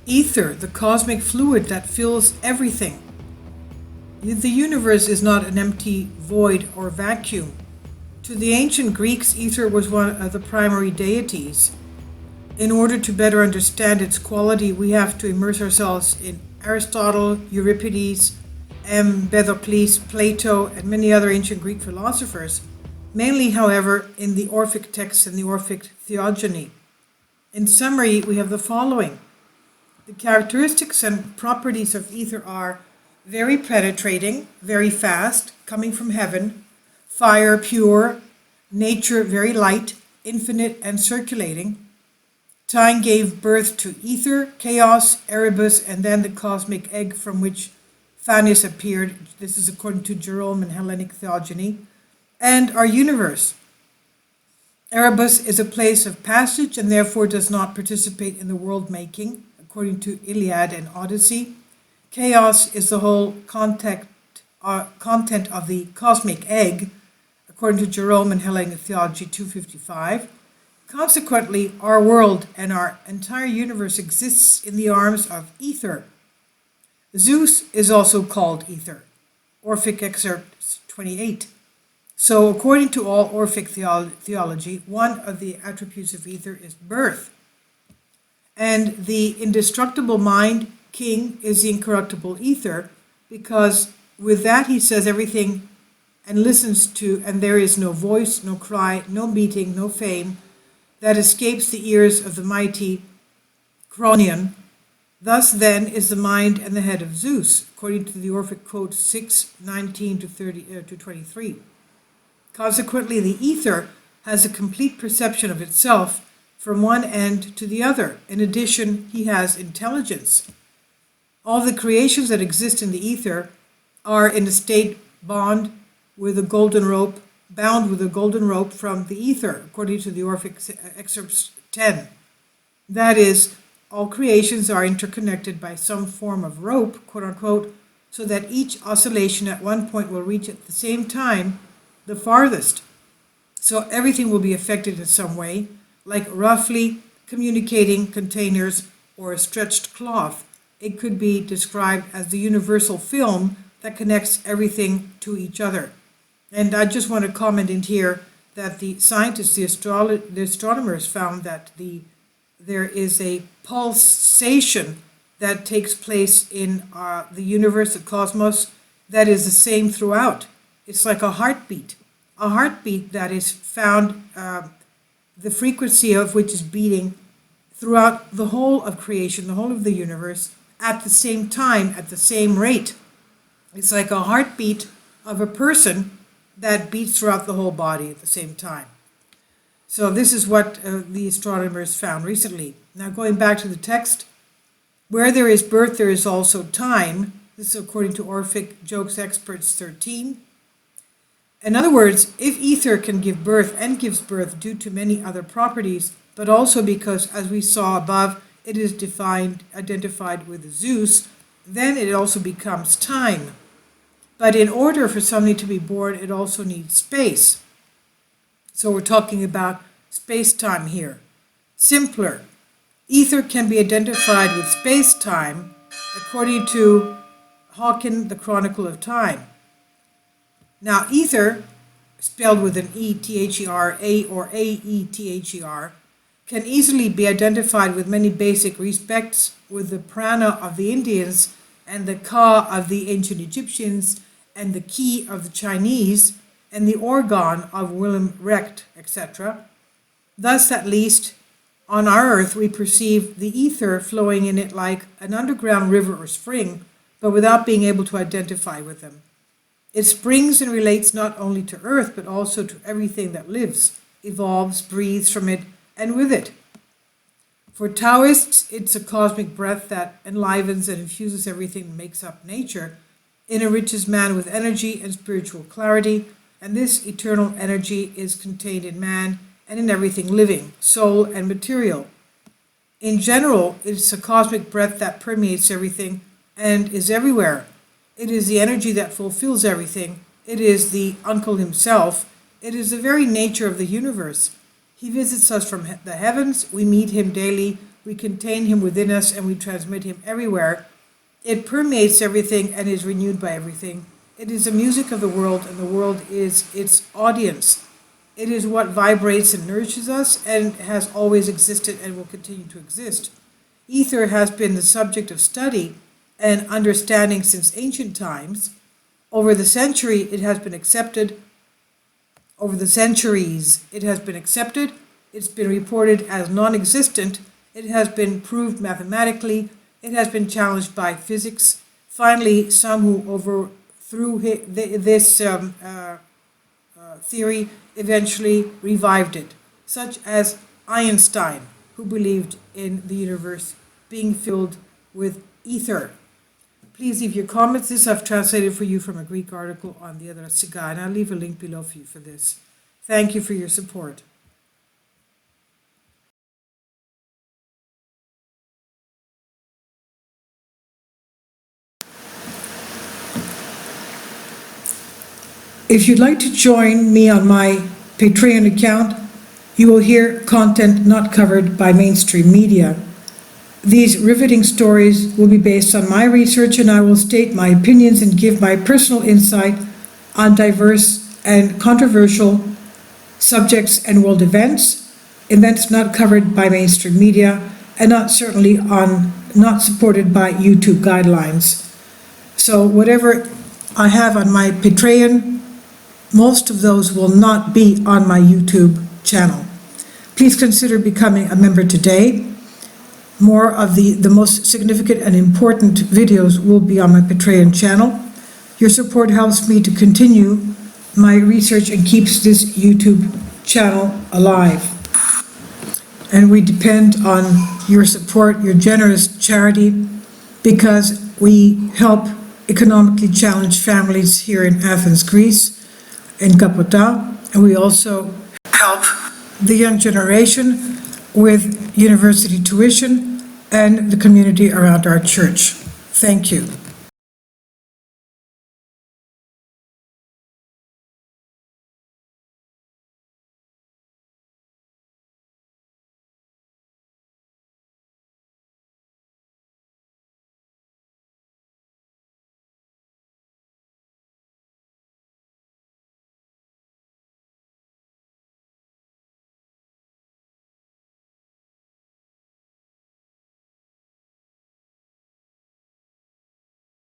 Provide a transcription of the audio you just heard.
Ether, the cosmic fluid that fills everything. The universe is not an empty void or vacuum. To the ancient Greeks, ether was one of the primary deities. In order to better understand its quality, we have to immerse ourselves in Aristotle, Euripides, Empedocles, Plato, and many other ancient Greek philosophers, mainly, however, in the Orphic texts and the Orphic theogony. In summary, we have the following. The characteristics and properties of ether are very penetrating, very fast, coming from heaven, fire pure, nature very light, infinite and circulating. Time gave birth to ether, chaos, Erebus, and then the cosmic egg from which Phanes appeared. This is according to Jerome and Hellenic theogony. And our universe. Erebus is a place of passage and therefore does not participate in the world making, according to Iliad and Odyssey. Chaos is the whole content of the cosmic egg, according to Jerome and Hellenic Theology 255. Consequently, our world and our entire universe exists in the arms of ether. Zeus is also called ether, Orphic Excerpt 28. So, according to all Orphic theology, one of the attributes of ether is birth. And the indestructible mind, king, is the incorruptible ether, because with that he says everything and listens to, and there is no voice, no cry, no beating, no fame that escapes the ears of the mighty Cronion. Thus then is the mind and the head of Zeus, according to the Orphic quote 6:19 to 23. Consequently, the ether has a complete perception of itself from one end to the other. In addition, he has intelligence. All the creations that exist in the ether are in a state bound with a golden rope, bound with a golden rope from the ether, according to the Orphic Excerpts 10. That is, all creations are interconnected by some form of rope, quote unquote, so that each oscillation at one point will reach at the same time the farthest. So everything will be affected in some way, like roughly communicating containers or a stretched cloth. It could be described as the universal film that connects everything to each other. And I just want to comment in here that the scientists, the astronomers found that there is a pulsation that takes place in the universe, the cosmos, that is the same throughout. It's like a heartbeat that is found, the frequency of which is beating throughout the whole of creation, the whole of the universe, at the same time, at the same rate. It's like a heartbeat of a person that beats throughout the whole body at the same time. So this is what the astronomers found recently. Now going back to the text, where there is birth, there is also time. This is according to Orphic Jokes Experts 13. In other words, if ether can give birth and gives birth due to many other properties, but also because, as we saw above, it is identified with Zeus, then it also becomes time. But in order for something to be born, it also needs space. So we're talking about space-time here. Simpler. Ether can be identified with space-time, according to Hawken, the Chronicle of Time. Now, ether, spelled with an E-T-H-E-R, A or A-E-T-H-E-R, can easily be identified with many basic respects with the prana of the Indians and the ka of the ancient Egyptians and the ki of the Chinese and the organ of Willem Recht, etc. Thus, at least, on our earth, we perceive the ether flowing in it like an underground river or spring, but without being able to identify with them. It springs and relates not only to earth, but also to everything that lives, evolves, breathes from it, and with it. For Taoists, it's a cosmic breath that enlivens and infuses everything that makes up nature, it enriches man with energy and spiritual clarity, and this eternal energy is contained in man and in everything living, soul and material. In general, it's a cosmic breath that permeates everything and is everywhere. It is the energy that fulfills everything. It is the uncle himself. It is the very nature of the universe. He visits us from the heavens. We meet him daily We contain him within us and we transmit him everywhere. It permeates everything and is renewed by everything. It is the music of the world, and the world is its audience. It is what vibrates and nourishes us and has always existed and will continue to exist. Ether has been the subject of study and understanding since ancient times. Over the century, it has been accepted. Over the centuries, it has been accepted. It's been reported as non-existent. It has been proved mathematically. It has been challenged by physics. Finally, some who overthrew this theory eventually revived it, such as Einstein, who believed in the universe being filled with ether. Please leave your comments. This I've translated for you from a Greek article on the AETHER Siga, and I'll leave a link below for you for this. Thank you for your support. If you'd like to join me on my Patreon account, you will hear content not covered by mainstream media. These riveting stories will be based on my research, and I will state my opinions and give my personal insight on diverse and controversial subjects and world events not covered by mainstream media, and not supported by YouTube guidelines. So whatever I have on my Patreon, most of those will not be on my YouTube channel. Please consider becoming a member today. More of the most significant and important videos will be on my Patreon channel. Your support helps me to continue my research and keeps this YouTube channel alive. And we depend on your support, your generous charity, because we help economically challenged families here in Athens, Greece, in Kapota, and we also help the young generation with university tuition and the community around our church. Thank you.